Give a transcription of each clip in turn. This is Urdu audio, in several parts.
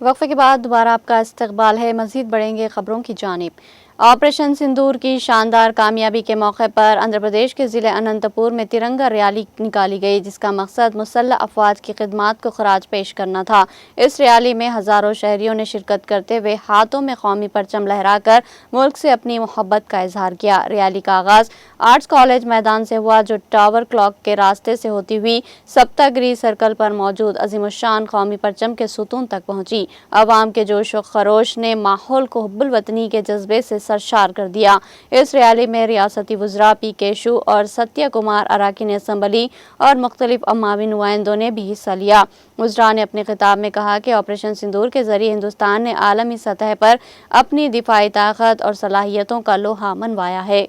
وقفے کے بعد دوبارہ آپ کا استقبال ہے۔ مزید بڑھیں گے خبروں کی جانب۔ آپریشن سندور کی شاندار کامیابی کے موقع پر آندھرا پردیش کے ضلع اننت پور میں ترنگا ریلی نکالی گئی، جس کا مقصد مسلح افواج کی خدمات کو خراج پیش کرنا تھا۔ اس ریلی میں ہزاروں شہریوں نے شرکت کرتے ہوئے ہاتھوں میں قومی پرچم لہرا کر ملک سے اپنی محبت کا اظہار کیا۔ ریلی کا آغاز آرٹس کالج میدان سے ہوا، جو ٹاور کلاک کے راستے سے ہوتی ہوئی سپتہ گری سرکل پر موجود عظیم الشان قومی پرچم کے ستون تک پہنچی۔ عوام کے جوش و خروش نے ماحول کو حب الوطنی کے جذبے سے سرشار کر دیا۔ اس ریلی میں ریاستی وزراء پی کے شو اور ستیہ کمار، اراکین اسمبلی اور مختلف عوامی نمائندوں نے بھی حصہ لیا۔ وزراء نے اپنے خطاب میں کہا کہ آپریشن سندور کے ذریعے ہندوستان نے عالمی سطح پر اپنی دفاعی طاقت اور صلاحیتوں کا لوہا منوایا ہے۔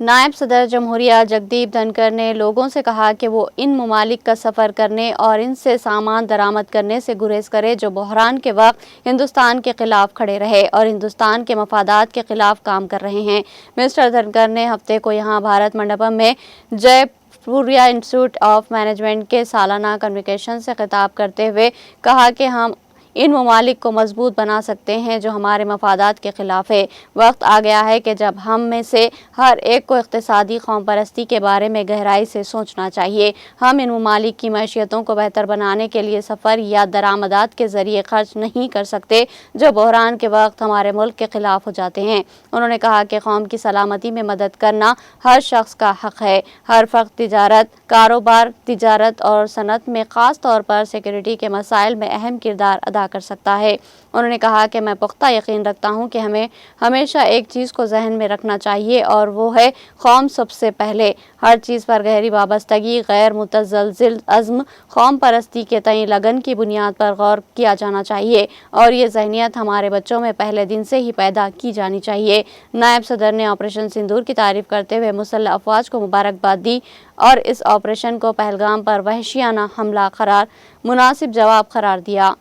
نائب صدر جمہوریہ جگدیپ دھنکر نے لوگوں سے کہا کہ وہ ان ممالک کا سفر کرنے اور ان سے سامان درآمد کرنے سے گریز کرے جو بحران کے وقت ہندوستان کے خلاف کھڑے رہے اور ہندوستان کے مفادات کے خلاف کام کر رہے ہیں۔ مسٹر دھنکر نے ہفتے کو یہاں بھارت منڈپم میں جے پوریا انسٹی ٹیوٹ آف مینجمنٹ کے سالانہ کنووکیشن سے خطاب کرتے ہوئے کہا کہ ہم ان ممالک کو مضبوط بنا سکتے ہیں جو ہمارے مفادات کے خلاف ہے۔ وقت آ گیا ہے کہ جب ہم میں سے ہر ایک کو اقتصادی قوم پرستی کے بارے میں گہرائی سے سوچنا چاہیے۔ ہم ان ممالک کی معیشتوں کو بہتر بنانے کے لیے سفر یا درآمدات کے ذریعے خرچ نہیں کر سکتے جو بحران کے وقت ہمارے ملک کے خلاف ہو جاتے ہیں۔ انہوں نے کہا کہ قوم کی سلامتی میں مدد کرنا ہر شخص کا حق ہے۔ ہر فرد تجارت، کاروبار، تجارت اور صنعت میں خاص طور پر سیکورٹی کے مسائل میں اہم کردار ادا کر سکتا ہے۔ انہوں نے کہا کہ میں پختہ یقین رکھتا ہوں کہ ہمیں ہمیشہ ایک چیز کو ذہن میں رکھنا چاہیے اور وہ ہے قوم سب سے پہلے۔ ہر چیز پر گہری وابستگی، غیر متزلزل عزم، قوم پرستی کے تئیں لگن کی بنیاد پر غور کیا جانا چاہیے اور یہ ذہنیت ہمارے بچوں میں پہلے دن سے ہی پیدا کی جانی چاہیے۔ نائب صدر نے آپریشن سندور کی تعریف کرتے ہوئے مسلح افواج کو مبارکباد دی اور اس آپریشن کو پہلگام پر وحشیانہ حملہ مناسب جواب قرار دیا۔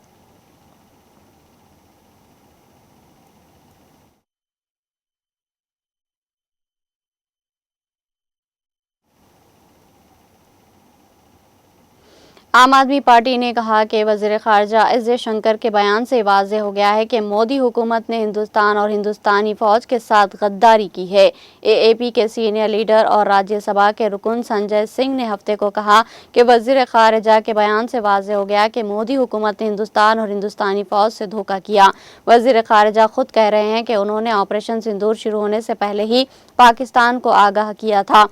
عام آدمی پارٹی نے کہا کہ وزیر خارجہ ایس جے شنکر کے بیان سے واضح ہو گیا ہے کہ مودی حکومت نے ہندوستان اور ہندوستانی فوج کے ساتھ غداری کی ہے۔ اے پی کے سینئر لیڈر اور راجیہ سبھا کے رکن سنجے سنگھ نے ہفتے کو کہا کہ وزیر خارجہ کے بیان سے واضح ہو گیا کہ مودی حکومت نے ہندوستان اور ہندوستانی فوج سے دھوکہ کیا۔ وزیر خارجہ خود کہہ رہے ہیں کہ انہوں نے آپریشن سندور شروع ہونے سے پہلے ہی پاکستان کو آگاہ کیا تھا۔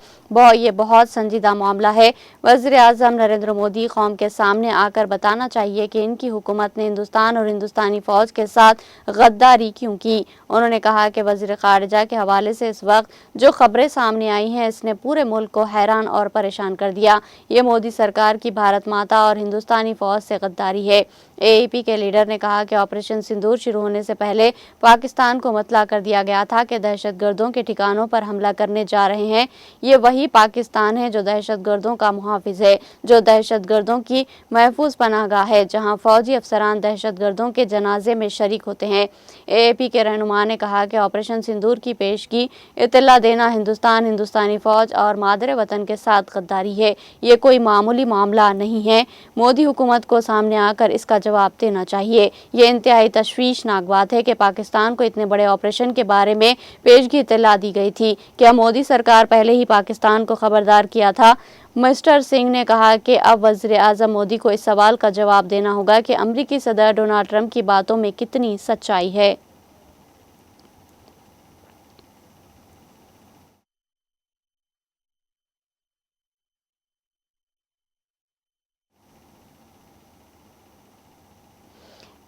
یہ بہت سنجیدہ معاملہ ہے۔ وزیر اعظم نریندر مودی قوم کے سامنے آ کر بتانا چاہیے کہ ان کی حکومت نے ہندوستان اور ہندوستانی فوج کے ساتھ غداری کیوں کی۔ انہوں نے کہا کہ وزیر خارجہ کے حوالے سے اس وقت جو خبریں سامنے آئی ہیں اس نے پورے ملک کو حیران اور پریشان کر دیا۔ یہ مودی سرکار کی بھارت ماتا اور ہندوستانی فوج سے غداری ہے۔ اے پی کے لیڈر نے کہا کہ آپریشن سندور شروع ہونے سے پہلے پاکستان کو مطلع کر دیا گیا تھا کہ دہشت گردوں کے ٹھکانوں پر حملہ کرنے جا رہے ہیں۔ یہ وہی پاکستان ہے جو دہشت گردوں کا محافظ ہے، جو دہشت گردوں کی محفوظ پناہ گاہ ہے، جہاں فوجی افسران دہشت گردوں کے جنازے میں شریک ہوتے ہیں۔ اے پی کے رہنما نے کہا کہ آپریشن سندور کی پیشگی اطلاع دینا ہندوستان، ہندوستانی فوج اور مادر وطن کے ساتھ غداری ہے۔ یہ کوئی معمولی معاملہ نہیں ہے۔ مودی حکومت کو سامنے آ کر اس کا جواب دینا چاہیے۔ یہ انتہائی تشویشناک بات ہے کہ پاکستان کو اتنے بڑے آپریشن کے بارے میں پیشگی اطلاع دی گئی تھی۔ کیا مودی سرکار پہلے ہی پاکستان کو خبردار کیا تھا؟ مسٹر سنگھ نے کہا کہ اب وزیر اعظم مودی کو اس سوال کا جواب دینا ہوگا کہ امریکی صدر ڈونلڈ ٹرمپ کی باتوں میں کتنی سچائی ہے۔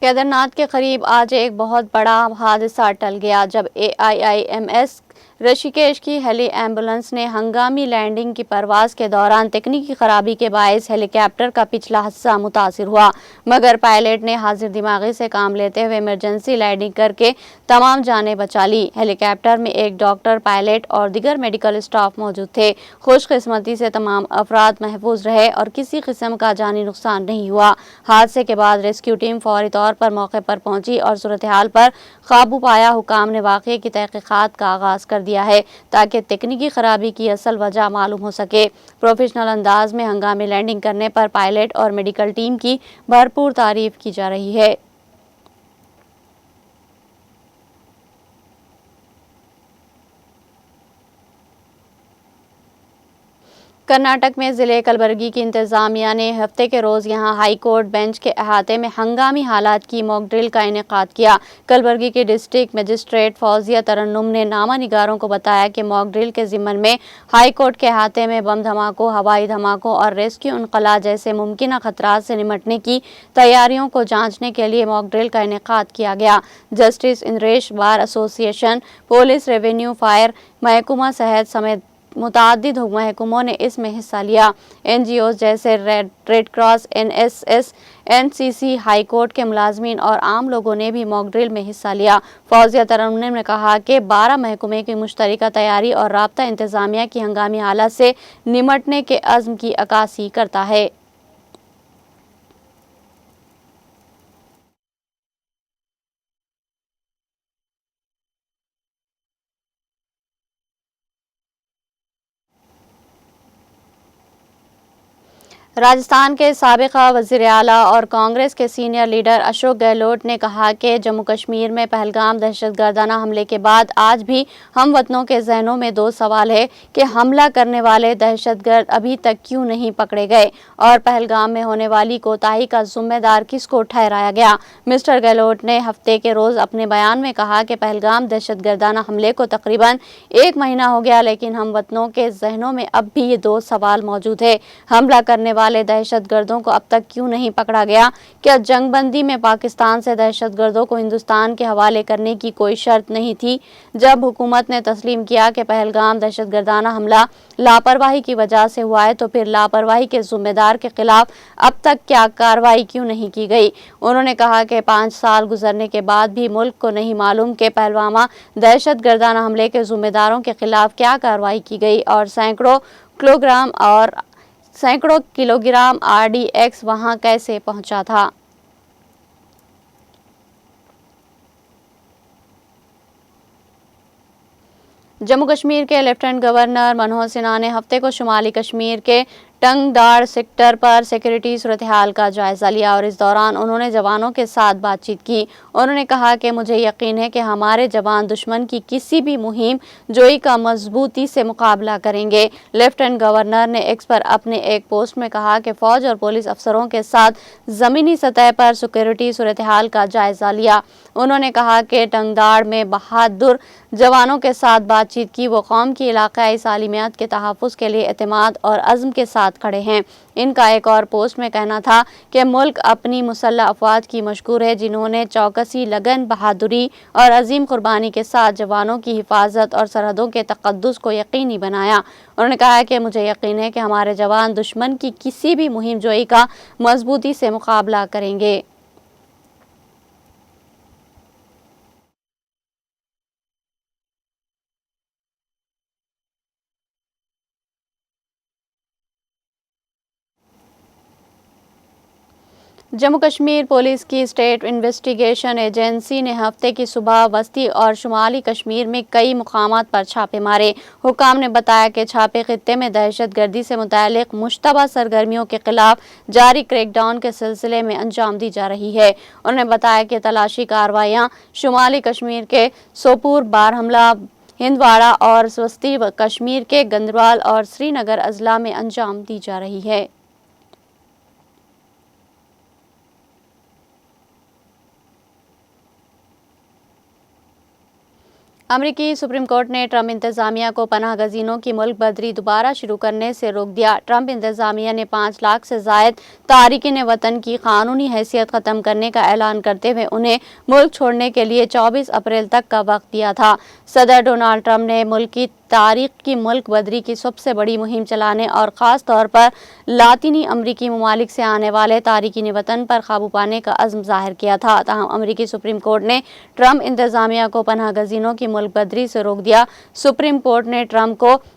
کیدرناتھ کے قریب آج ایک بہت بڑا حادثہ ٹل گیا جب AIIMS رشیکیش کی ہیلی ایمبولنس نے ہنگامی لینڈنگ کی پرواز کے دوران تکنیکی خرابی کے باعث ہیلی کاپٹر کا پچھلا حصہ متاثر ہوا، مگر پائلٹ نے حاضر دماغی سے کام لیتے ہوئے ایمرجنسی لینڈنگ کر کے تمام جانیں بچا لی۔ ہیلی کاپٹر میں ایک ڈاکٹر، پائلٹ اور دیگر میڈیکل اسٹاف موجود تھے۔ خوش قسمتی سے تمام افراد محفوظ رہے اور کسی قسم کا جانی نقصان نہیں ہوا۔ حادثے کے بعد ریسکیو ٹیم فوری طور پر موقع پر پہنچی اور صورتحال پر قابو پایا۔ حکام نے واقعے کی تحقیقات کا آغاز درخواست کر دیا ہے تاکہ تکنیکی خرابی کی اصل وجہ معلوم ہو سکے۔ پروفیشنل انداز میں ہنگامی لینڈنگ کرنے پر پائلٹ اور میڈیکل ٹیم کی بھرپور تعریف کی جا رہی ہے۔ کرناٹک میں ضلع کلبرگی کی انتظامیہ نے ہفتے کے روز یہاں ہائی کورٹ بینچ کے احاطے میں ہنگامی حالات کی موک ڈرل کا انعقاد کیا۔ کلبرگی کی ڈسٹرکٹ مجسٹریٹ فوزیہ ترنم نے نامہ نگاروں کو بتایا کہ موک ڈرل کے ضمن میں ہائی کورٹ کے احاطے میں بم دھماکوں، ہوائی دھماکوں اور ریسکیو انخلا جیسے ممکنہ خطرات سے نمٹنے کی تیاریوں کو جانچنے کے لیے موک ڈرل کا انعقاد کیا گیا۔ جسٹس اندریش بار ایسوسی ایشن، پولیس، ریونیو، فائر محکمہ صحت سمیت متعدد محکموں نے اس میں حصہ لیا۔ این جی اوز جیسے Red Cross, N S S, N C C, high court کے ملازمین اور عام لوگوں نے بھی موک ڈرل میں حصہ لیا۔ فوزیہ ترنم نے کہا کہ 12 محکمے کی مشترکہ تیاری اور رابطہ انتظامیہ کی ہنگامی حالات سے نمٹنے کے عزم کی عکاسی کرتا ہے۔ راجستھان کے سابق وزیر اعلیٰ اور کانگریس کے سینئر لیڈر اشوک گہلوٹ نے کہا کہ جموں کشمیر میں پہلگام دہشت گردانہ حملے کے بعد آج بھی ہم وطنوں کے ذہنوں میں دو سوال ہے کہ حملہ کرنے والے دہشت گرد ابھی تک کیوں نہیں پکڑے گئے اور پہلگام میں ہونے والی کوتاہی کا ذمہ دار کس کو ٹھہرایا گیا۔ مسٹر گہلوٹ نے ہفتے کے روز اپنے بیان میں کہا کہ پہلگام دہشت گردانہ حملے کو تقریباً 1 مہینہ ہو گیا، لیکن ہم وطنوں کے ذہنوں میں اب بھی یہ دو سوال موجود ہے۔ حملہ کرنے والے دہشت گردوں کو اب تک کیوں نہیں پکڑا گیا؟ کیا جنگ بندی میں پاکستان سے دہشت گردوں کو ہندوستان کے حوالے کرنے کی کوئی شرط نہیں تھی؟ جب حکومت نے تسلیم کیا کہ پہلگام دہشت گردانہ حملہ لاپرواہی کی وجہ سے ہوا ہے تو پھر لاپرواہی کے ذمہ دار کے خلاف اب تک کیا کارروائی کیوں نہیں کی گئی؟ انہوں نے کہا کہ 5 سال گزرنے کے بعد بھی ملک کو نہیں معلوم کہ پہلوامہ دہشت گردانہ حملے کے ذمہ داروں کے خلاف کیا کارروائی کی گئی اور سینکڑوں kilo gram R D x وہاں کیسے پہنچا تھا۔ جموں کشمیر کے لیفٹیننٹ گورنر منوہر سنہا نے ہفتے کو شمالی کشمیر کے ٹنگڈار سیکٹر پر سیکورٹی صورتحال کا جائزہ لیا اور اس دوران انہوں نے جوانوں کے ساتھ بات چیت کی۔ انہوں نے کہا کہ مجھے یقین ہے کہ ہمارے جوان دشمن کی کسی بھی مہم جوئی کا مضبوطی سے مقابلہ کریں گے۔ لیفٹیننٹ گورنر نے ایکس پر اپنے ایک پوسٹ میں کہا کہ فوج اور پولیس افسروں کے ساتھ زمینی سطح پر سیکورٹی صورتحال کا جائزہ لیا۔ انہوں نے کہا کہ ٹنگڈار میں بہادر جوانوں کے ساتھ بات چیت کی، وہ قوم کی علاقائی سالمیت کے تحفظ کے لیے اعتماد اور عزم کے ساتھ کھڑے ہیں۔ ان کا ایک اور پوسٹ میں کہنا تھا کہ ملک اپنی مسلح افواج کی مشکور ہے جنہوں نے چوکسی، لگن، بہادری اور عظیم قربانی کے ساتھ جوانوں کی حفاظت اور سرحدوں کے تقدس کو یقینی بنایا۔ انہوں نے کہا کہ مجھے یقین ہے کہ ہمارے جوان دشمن کی کسی بھی مہم جوئی کا مضبوطی سے مقابلہ کریں گے۔ جموں کشمیر پولیس کی اسٹیٹ انویسٹیگیشن ایجنسی نے ہفتے کی صبح وسطی اور شمالی کشمیر میں کئی مقامات پر چھاپے مارے۔ حکام نے بتایا کہ چھاپے خطے میں دہشت گردی سے متعلق مشتبہ سرگرمیوں کے خلاف جاری کریک ڈاؤن کے سلسلے میں انجام دی جا رہی ہے۔ انہوں نے بتایا کہ تلاشی کارروائیاں شمالی کشمیر کے سوپور، بارہمولہ، ہندواڑہ اور وسطی کشمیر کے گندربال اور سری نگر اضلاع میں انجام دی جا رہی ہے۔ امریکی سپریم کورٹ نے ٹرمپ انتظامیہ کو پناہ گزینوں کی ملک بدری دوبارہ شروع کرنے سے روک دیا۔ ٹرمپ انتظامیہ نے 5 لاکھ سے زائد تارکین وطن کی قانونی حیثیت ختم کرنے کا اعلان کرتے ہوئے انہیں ملک چھوڑنے کے لیے 24 اپریل تک کا وقت دیا تھا۔ صدر ڈونلڈ ٹرمپ نے ملک کی تاریخ کی ملک بدری کی سب سے بڑی مہم چلانے اور خاص طور پر لاطینی امریکی ممالک سے آنے والے تارکین وطن پر قابو پانے کا عزم ظاہر کیا تھا۔ تاہم امریکی سپریم کورٹ نے ٹرمپ انتظامیہ کو پناہ گزینوں کی ملک بدری سے روک دیا۔ سپریم کورٹ نے ٹرمپ کو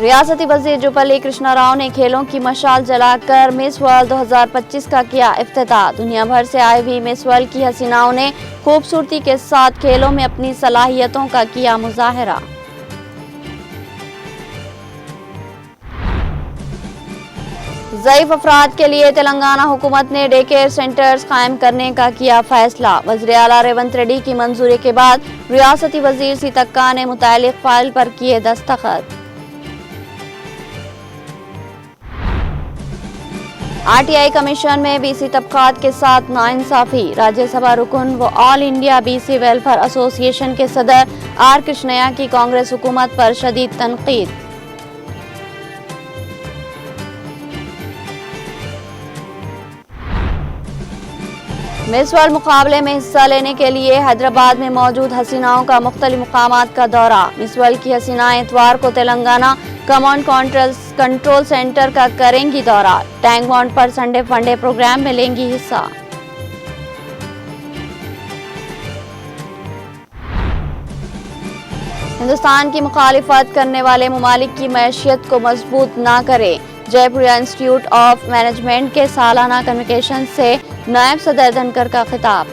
ریاستی وزیر جوپلی کرشنا راؤ نے کھیلوں کی مشعل جلاکر مس ورلڈ 2025 کا کیا افتتاح۔ دنیا بھر سے آئی ہوئی مس ورلڈ کی حسیناؤں نے خوبصورتی کے ساتھ کھیلوں میں اپنی صلاحیتوں کا کیا مظاہرہ۔ ضعیف افراد کے لیے تلنگانہ حکومت نے ڈے کیئر سینٹرز قائم کرنے کا کیا فیصلہ۔ وزیر اعلیٰ ریونت ریڈی کی منظوری کے بعد ریاستی وزیر سیتکا نے متعلق فائل پر کیے دستخط۔ آر ٹی آئی کمیشن میں بی سی طبقات کے ساتھ ناانصافی۔ راجیہ سبھا رکن و آل انڈیا بی سی ویلفیئر ایسوسی ایشن کے صدر آر کرشنیا کی کانگریس حکومت پر شدید تنقید۔ مس ورلڈ مقابلے میں حصہ لینے کے لیے حیدرآباد میں موجود حسیناؤں کا مختلف مقامات کا دورہ۔ مس ورلڈ کی حسینائیں اتوار کو تلنگانہ کمانڈ کنٹرول سینٹر کا کریں گی دورہ۔ ٹینک بانڈ پر سنڈے فنڈے پروگرام میں لیں گی حصہ۔ ہندوستان کی مخالفت کرنے والے ممالک کی معیشت کو مضبوط نہ کرے۔ جے پوریا انسٹیٹیوٹ آف مینجمنٹ کے سالانہ کنوکیشن سے نائب صدر دھنکر کا خطاب۔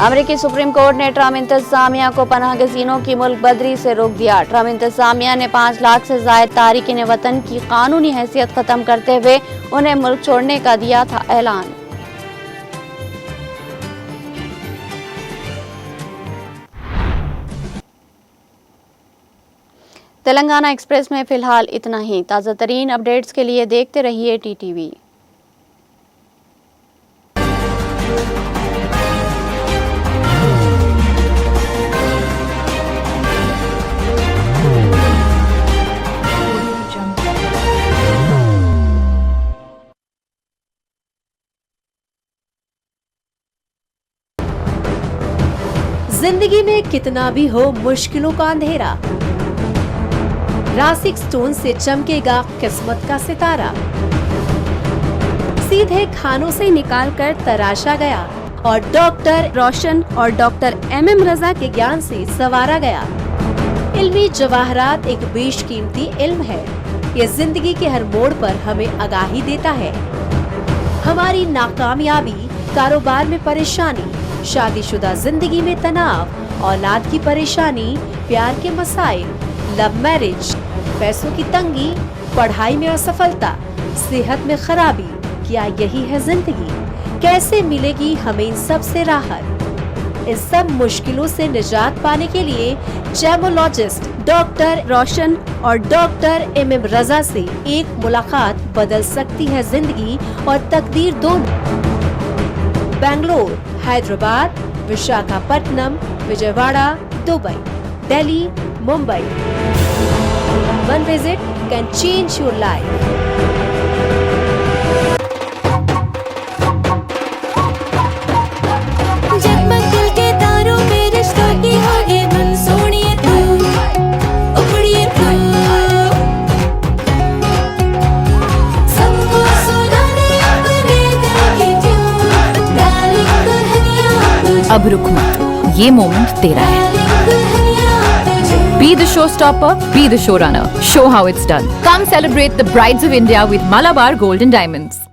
امریکی سپریم کورٹ نے ٹرمپ انتظامیہ کو پناہ گزینوں کی ملک بدری سے روک دیا۔ ٹرمپ انتظامیہ نے 5 لاکھ سے زائد تارکین وطن کی قانونی حیثیت ختم کرتے ہوئے انہیں ملک چھوڑنے کا دیا تھا اعلان۔ تلنگانہ ایکسپریس میں فی الحال اتنا ہی۔ تازہ ترین اپڈیٹس کے لیے دیکھتے رہیے ٹی ٹی وی۔ زندگی میں کتنا بھی ہو مشکلوں کا اندھیرا، راسک سٹون سے چمکے گا قسمت کا ستارہ۔ سیدھے کھانوں سے نکال کر تراشا گیا اور ڈاکٹر روشن اور ڈاکٹر ایم رضا کے گیان سے سنوارا گیا۔ علمی جواہرات ایک بیش قیمتی علم ہے۔ یہ زندگی کے ہر موڑ پر ہمیں آگاہی دیتا ہے۔ ہماری ناکامیابی، کاروبار میں پریشانی، شادی شدہ زندگی میں تناؤ، اولاد کی پریشانی، پیار کے مسائل، لو میرج، پیسوں کی تنگی، پڑھائی میں اسفلتا، صحت میں خرابی، کیا یہی ہے زندگی؟ کیسے ملے گی ہمیں ان سب سے راحت؟ ان سب مشکلوں سے نجات پانے کے لیے جیمولوجسٹ ڈاکٹر روشن اور ڈاکٹر ایم رضا سے ایک ملاقات بدل سکتی ہے زندگی اور تقدیر دونوں۔ Bangalore, Hyderabad, Visakhapatnam, Vijayawada, Dubai, Delhi, Mumbai. One visit can change your life. جگمگ دل کے تاروں میں رشتوں کی ہوگی دھن، سونیے تو اپڑیے تو سب کو سنانے اپنے دل کی ٹیون، ڈارلنگ دلہنیا اب رک مت، یہ مومنٹ تیرا ہے۔ Be the showstopper, be the showrunner. Show how it's done. Come celebrate the Brides of India with Malabar Gold and Diamonds.